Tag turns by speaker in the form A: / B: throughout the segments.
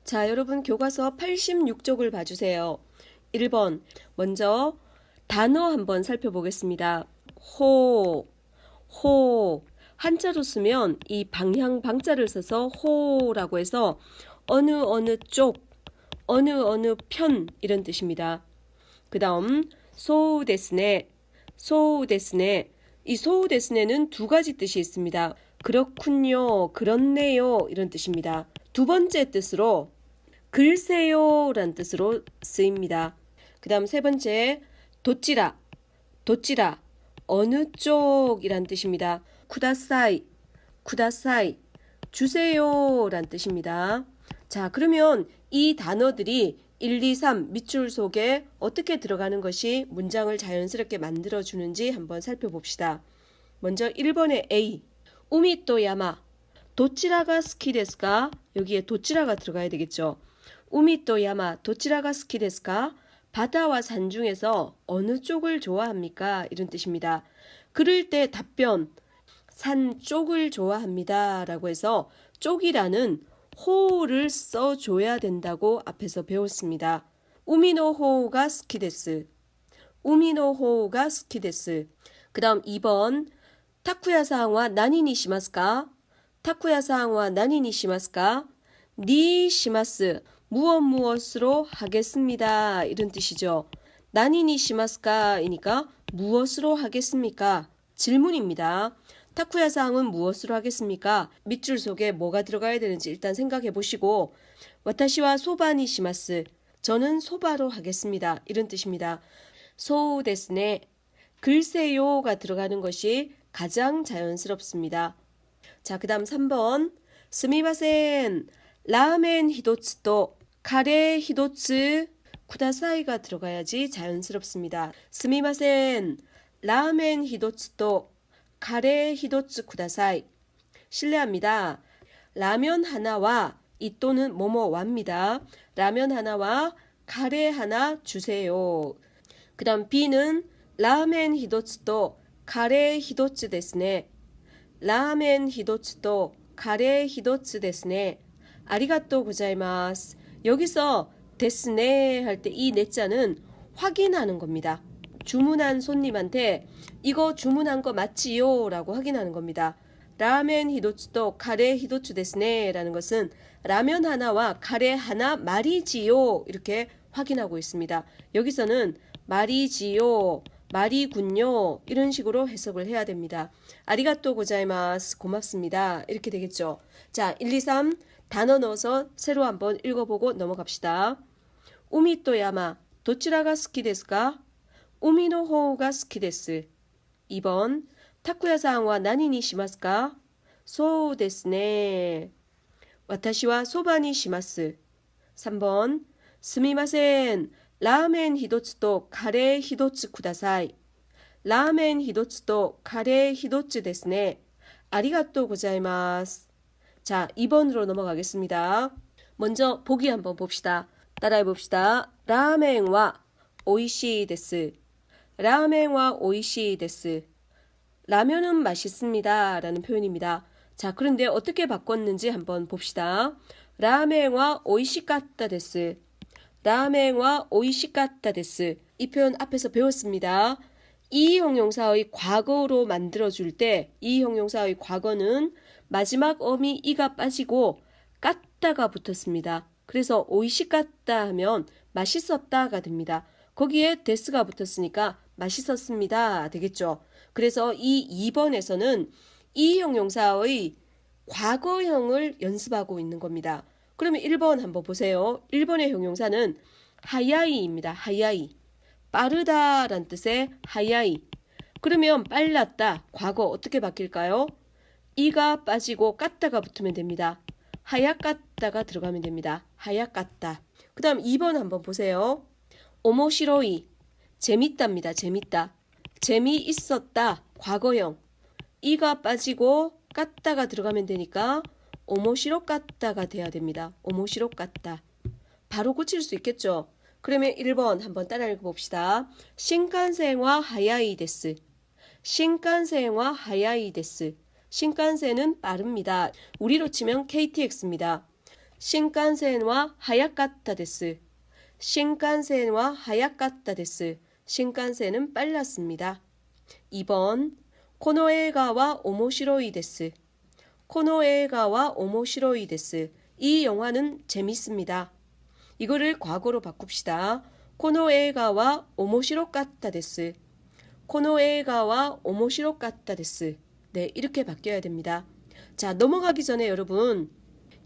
A: 자, 여러분 교과서 86쪽을 봐주세요. 1번 먼저 단어 한번 살펴보겠습니다. 호 한자로 쓰면 이 방향 방자를 써서 호라고 해서 어느 쪽, 어느 편 이런 뜻입니다. 그 다음 소우데스네, 이 소우데스네는 두 가지 뜻이 있습니다. 그렇군요, 그렇네요 이런 뜻입니다. 두 번째 뜻으로 글쎄요 라는 뜻으로 쓰입니다. 그 다음 세 번째 도찌라 어느 쪽이란 뜻입니다. 쿠다사이 주세요 라는 뜻입니다. 자, 그러면 이 단어들이 1, 2, 3 밑줄 속에 어떻게 들어가는 것이 문장을 자연스럽게 만들어주는지 한번 살펴봅시다. 먼저 1번의 A 우미토야마 도치라가 스키ですか? 여기에 도치라가 들어가야 되겠죠. 우미토야마 도치라가 스키ですか? 바다와 산 중에서 어느 쪽을 좋아합니까? 이런 뜻입니다. 그럴 때 답변 산 쪽을 좋아합니다 라고 해서 쪽이라는 호를 써줘야 된다고 앞에서 배웠습니다. 우미노 호가 스키데스. 그 다음 2번 타쿠야상와 나니니 시마스까? 니 시마스 무엇으로 하겠습니다 이런 뜻이죠. 나니니 시마스까 이니까 무엇으로 하겠습니까? 질문입니다. 타쿠야상은 무엇으로 하겠습니까? 밑줄 속에 뭐가 들어가야 되는지 일단 생각해 보시고 와타시와 소바니 시마스 저는 소바로 하겠습니다 이런 뜻입니다. 소우 데스네 글쎄요가 들어가는 것이 가장 자연스럽습니다. 자, 그 다음 3번 스미마센 라멘 히도츠 또 카레 히도츠 쿠다사이가 들어가야지 자연스럽습니다. 스미마센 라멘 히도츠 또 카레 히도츠 쿠다사이 실례합니다. 라면 하나와 이 또는 뭐뭐와입니다. 라면 하나와 카레 하나 주세요. 그 다음 B는 라멘 히도츠 또 카레 히도츠 데스네. 라멘 히도츠 또 카레 히도츠 데스네. 아리가또 고자이마스. 여기서 데스네 할 때 이 네자는 확인하는 겁니다. 주문한 손님한테 이거 주문한 거 맞지요? 라고 확인하는 겁니다. 라멘 히도츠 또 카레 히도츠 데스네 라는 것은 라면 하나와 카레 하나 말이지요? 이렇게 확인하고 있습니다. 여기서는 말이지요, 말이군요 이런 식으로 해석을 해야 됩니다. 아리가또 고자이마스 고맙습니다 이렇게 되겠죠. 자, 1, 2, 3 단어 넣어서 새로 한번 읽어보고 넘어갑시다. 우미토야마 도치라가 스키데스까? 우미노 호우가 스키데스. 2번 타쿠야상와 나니니 시마스까? 소우 데스네. 와타시와 소바니 시마스. 3번 스미마센 라멘 히도츠 또 카레 히도츠 쿠다사이. 라멘 히도츠 또 카레 히도츠 데스네. 아리가또 고자이마스. 자, 2번으로 넘어가겠습니다. 먼저 보기 한번 봅시다. 따라해 봅시다. 라멘와 오이시 데스. 라멘와 오이시 데스. 라면은 맛있습니다 라는 표현입니다. 자, 그런데 어떻게 바꿨는지 한번 봅시다. 라멘와 오이시까타 데스. 라멘와 오이시까타 데스. 이 표현 앞에서 배웠습니다. 이 형용사의 과거로 만들어줄 때 이 형용사의 과거는 마지막 어미 이가 빠지고 까따가 붙었습니다. 그래서 오이시까따 하면 맛있었다가 됩니다. 거기에 데스가 붙었으니까 맛있었습니다 되겠죠. 그래서 이 2번에서는 이 형용사의 과거형을 연습하고 있는 겁니다. 그러면 1번 한번 보세요. 1번의 형용사는 하야이입니다. 하야이. 빠르다란 뜻의 하야이. 그러면 빨랐다. 과거 어떻게 바뀔까요? 이가 빠지고 까따가 붙으면 됩니다. 하야까따가 들어가면 됩니다. 하야까따. 그 다음 2번 한번 보세요. 오모시로이. 재밌답니다. 재밌다. 재미있었다. 과거형. 이가 빠지고 까따가 들어가면 되니까 오모시로까따가 돼야 됩니다. 오모시로까따. 바로 고칠 수 있겠죠. 그러면 1번 한번 따라 읽어봅시다. 신칸센와 하야이 데스. 신칸센와 하야이 데스. 신칸센은 빠릅니다. 우리로 치면 KTX입니다. 신칸센와 하야카타 데스. 신칸센와 하야카타 데스. 신칸센은 빨랐습니다. 2번 코노에가와 오모시로이 데스. 코노에가와 오모시로이 데스. 이 영화는 재밌습니다. 이거를 과거로 바꿉시다. 코노에가와 오모시로카타 데스. 코노에가와 오모시로카타 데스. 네, 이렇게 바뀌어야 됩니다. 자, 넘어가기 전에 여러분,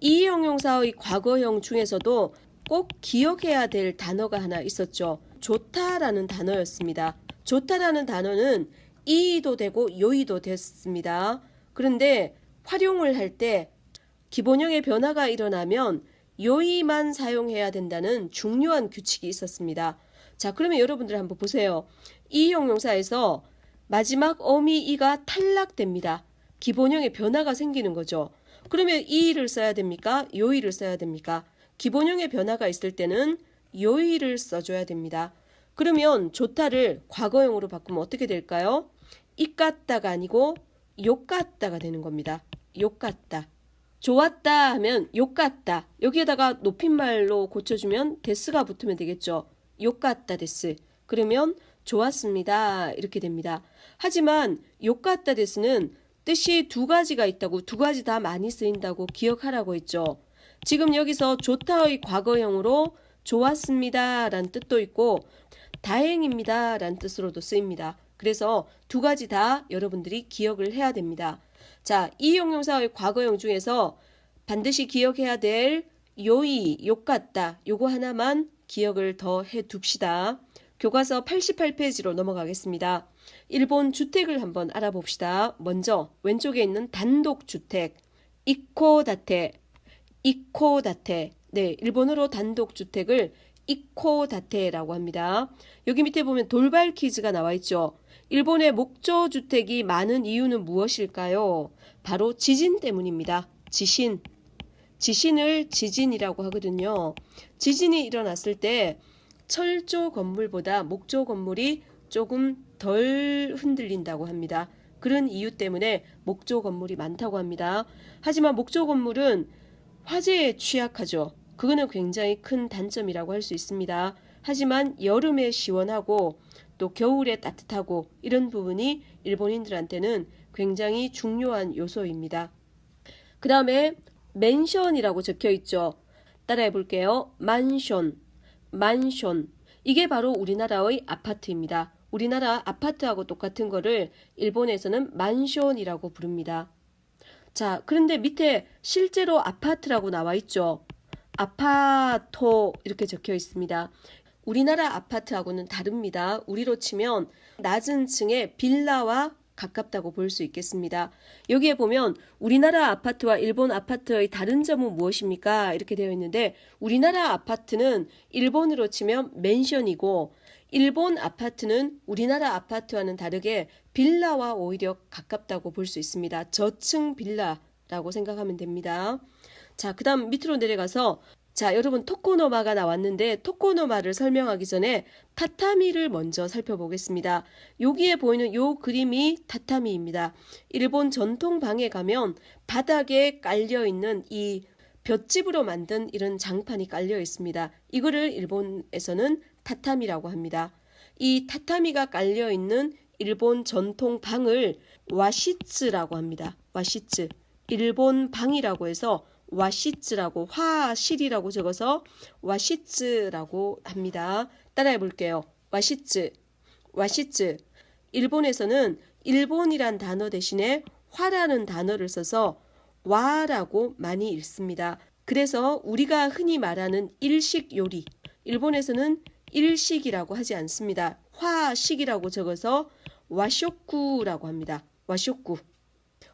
A: 이 형용사의 과거형 중에서도 꼭 기억해야 될 단어가 하나 있었죠. 좋다라는 단어였습니다. 좋다라는 단어는 이도 되고 요이도 됐습니다. 그런데 활용을 할 때 기본형의 변화가 일어나면 요이만 사용해야 된다는 중요한 규칙이 있었습니다. 자, 그러면 여러분들 한번 보세요. 이 형용사에서 마지막 어미 이가 탈락됩니다. 기본형의 변화가 생기는 거죠. 그러면 이를 써야 됩니까? 요이를 써야 됩니까? 기본형의 변화가 있을 때는 요이를 써줘야 됩니다. 그러면 좋다를 과거형으로 바꾸면 어떻게 될까요? 이 같다가 아니고 욕 같다가 되는 겁니다. 욕 같다. 좋았다 하면 욕 같다. 여기에다가 높임말로 고쳐주면 데스가 붙으면 되겠죠. 욕 같다 데스. 그러면 좋았습니다. 이렇게 됩니다. 하지만 욕 같다 데스는 뜻이 두 가지가 있다고, 두 가지 다 많이 쓰인다고 기억하라고 했죠. 지금 여기서 좋다의 과거형으로 좋았습니다 라는 뜻도 있고 다행입니다 라는 뜻으로도 쓰입니다. 그래서 두 가지 다 여러분들이 기억을 해야 됩니다. 자, 이 형용사의 과거형 중에서 반드시 기억해야 될 요이, 욕 같다, 요거 하나만 기억을 더 해둡시다. 교과서 88페이지로 넘어가겠습니다. 일본 주택을 한번 알아봅시다. 먼저 왼쪽에 있는 단독주택, 이코다테, 이코다테. 네, 일본어로 단독주택을 이코다테라고 합니다. 여기 밑에 보면 돌발 퀴즈가 나와 있죠. 일본의 목조주택이 많은 이유는 무엇일까요? 바로 지진 때문입니다. 지신. 지신을 지진이라고 하거든요. 지진이 일어났을 때 철조 건물보다 목조 건물이 조금 덜 흔들린다고 합니다. 그런 이유 때문에 목조 건물이 많다고 합니다. 하지만 목조 건물은 화재에 취약하죠. 그거는 굉장히 큰 단점이라고 할 수 있습니다. 하지만 여름에 시원하고 또 겨울에 따뜻하고 이런 부분이 일본인들한테는 굉장히 중요한 요소입니다. 그 다음에 맨션이라고 적혀 있죠. 따라해 볼게요. 만션, 만션. 이게 바로 우리나라의 아파트입니다. 우리나라 아파트하고 똑같은 거를 일본에서는 만션이라고 부릅니다. 자, 그런데 밑에 실제로 아파트라고 나와 있죠. 아파토 이렇게 적혀 있습니다. 우리나라 아파트하고는 다릅니다. 우리로 치면 낮은 층의 빌라와 가깝다고 볼 수 있겠습니다. 여기에 보면 우리나라 아파트와 일본 아파트의 다른 점은 무엇입니까? 이렇게 되어 있는데 우리나라 아파트는 일본으로 치면 맨션이고 일본 아파트는 우리나라 아파트와는 다르게 빌라와 오히려 가깝다고 볼 수 있습니다. 저층 빌라라고 생각하면 됩니다. 자, 그 다음 밑으로 내려가서 자, 여러분 토코노마가 나왔는데 토코노마를 설명하기 전에 타타미를 먼저 살펴보겠습니다. 여기에 보이는 요 그림이 타타미입니다. 일본 전통 방에 가면 바닥에 깔려 있는 이 볏짚으로 만든 이런 장판이 깔려 있습니다. 이거를 일본에서는 타타미라고 합니다. 이 타타미가 깔려 있는 일본 전통 방을 와시츠라고 합니다. 와시츠. 일본 방이라고 해서 와시츠라고 화실이라고 적어서 와시츠라고 합니다. 따라해 볼게요. 와시츠, 와시츠. 일본에서는 일본이란 단어 대신에 화라는 단어를 써서 와라고 많이 읽습니다. 그래서 우리가 흔히 말하는 일식 요리, 일본에서는 일식이라고 하지 않습니다. 화식이라고 적어서 와쇼쿠라고 합니다. 와쇼쿠.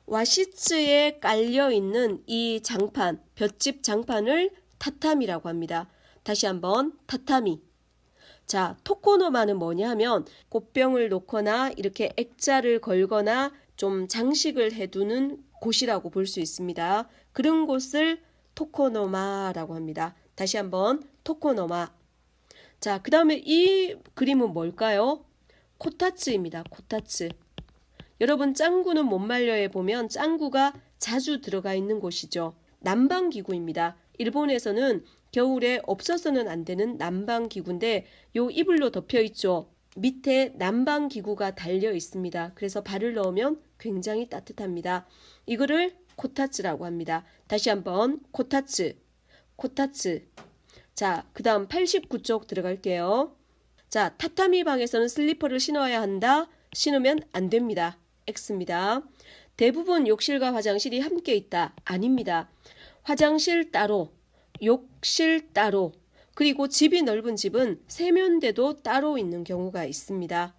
A: 와시츠에 깔려있는 이 장판, 볏짚 장판을 타타미라고 합니다. 다시 한번 타타미. 자, 토코노마는 뭐냐 하면 꽃병을 놓거나 이렇게 액자를 걸거나 좀 장식을 해두는 곳이라고 볼 수 있습니다. 그런 곳을 토코노마라고 합니다. 다시 한번 토코노마. 자, 그 다음에 이 그림은 뭘까요? 코타츠입니다. 코타츠. 여러분 짱구는 못 말려에 보면 짱구가 자주 들어가 있는 곳이죠. 난방기구입니다. 일본에서는 겨울에 없어서는 안 되는 난방기구인데 요 이불로 덮여 있죠. 밑에 난방기구가 달려 있습니다. 그래서 발을 넣으면 굉장히 따뜻합니다. 이거를 코타츠라고 합니다. 다시 한번 코타츠, 코타츠. 자, 그 다음 89쪽 들어갈게요. 자, 타타미 방에서는 슬리퍼를 신어야 한다. 신으면 안 됩니다. X입니다. 대부분 욕실과 화장실이 함께 있다. 아닙니다. 화장실 따로, 욕실 따로, 그리고 집이 넓은 집은 세면대도 따로 있는 경우가 있습니다.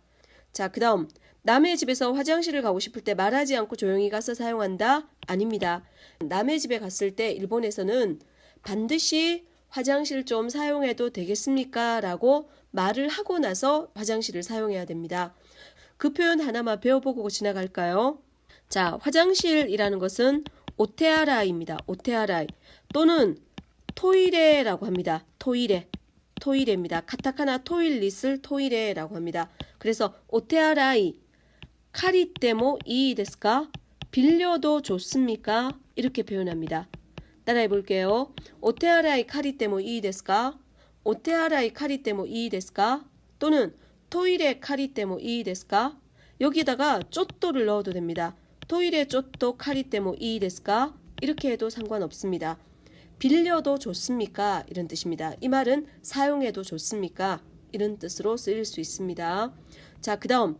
A: 자, 그 다음 남의 집에서 화장실을 가고 싶을 때 말하지 않고 조용히 가서 사용한다? 아닙니다. 남의 집에 갔을 때 일본에서는 반드시 화장실 좀 사용해도 되겠습니까? 라고 말을 하고 나서 화장실을 사용해야 됩니다. 그 표현 하나만 배워보고 지나갈까요? 자, 화장실이라는 것은 오테아라이입니다. 오테아라이 또는 토이레라고 합니다. 토이레, 토이레입니다. 카타카나 토일릿을 토이레라고 합니다. 그래서 오테아라이 카리떼모 이 데스까? 빌려도 좋습니까? 이렇게 표현합니다. 따라해 볼게요. 오테아라이 카리떼모 이 데스까? 오테아라이 카리떼모 이 데스까? 또는 토이레 카리떼모 이 데스까? 여기다가 쪼또를 넣어도 됩니다. 토이레 쪼또 카리떼모 이 데스까? 이렇게 해도 상관없습니다. 빌려도 좋습니까? 이런 뜻입니다. 이 말은 사용해도 좋습니까? 이런 뜻으로 쓰일 수 있습니다. 자, 그 다음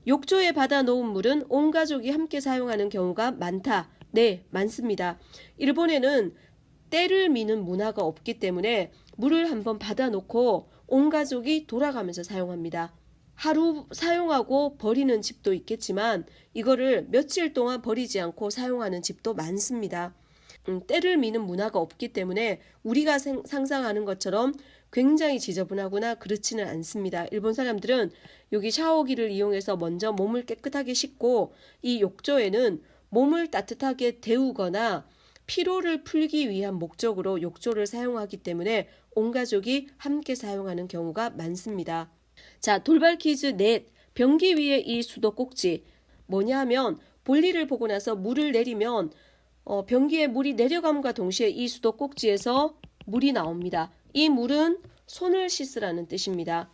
A: 욕조에 받아 놓은 물은 온 가족이 함께 사용하는 경우가 많다. 네, 많습니다. 일본에는 때를 미는 문화가 없기 때문에 물을 한번 받아 놓고 온 가족이 돌아가면서 사용합니다. 하루 사용하고 버리는 집도 있겠지만 이거를 며칠 동안 버리지 않고 사용하는 집도 많습니다. 때를 미는 문화가 없기 때문에 우리가 상상하는 것처럼 굉장히 지저분하거나 그렇지는 않습니다. 일본 사람들은 여기 샤워기를 이용해서 먼저 몸을 깨끗하게 씻고 이 욕조에는 몸을 따뜻하게 데우거나 피로를 풀기 위한 목적으로 욕조를 사용하기 때문에 온 가족이 함께 사용하는 경우가 많습니다. 자, 돌발 퀴즈 넷. 변기 위에 이 수도꼭지. 뭐냐 하면 볼일을 보고 나서 물을 내리면 변기에 물이 내려감과 동시에 이 수도꼭지에서 물이 나옵니다. 이 물은 손을 씻으라는 뜻입니다.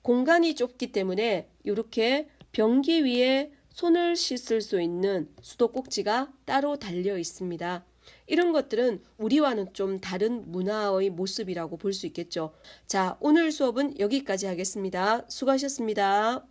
A: 공간이 좁기 때문에 이렇게 변기 위에 손을 씻을 수 있는 수도꼭지가 따로 달려 있습니다. 이런 것들은 우리와는 좀 다른 문화의 모습이라고 볼 수 있겠죠. 자, 오늘 수업은 여기까지 하겠습니다. 수고하셨습니다.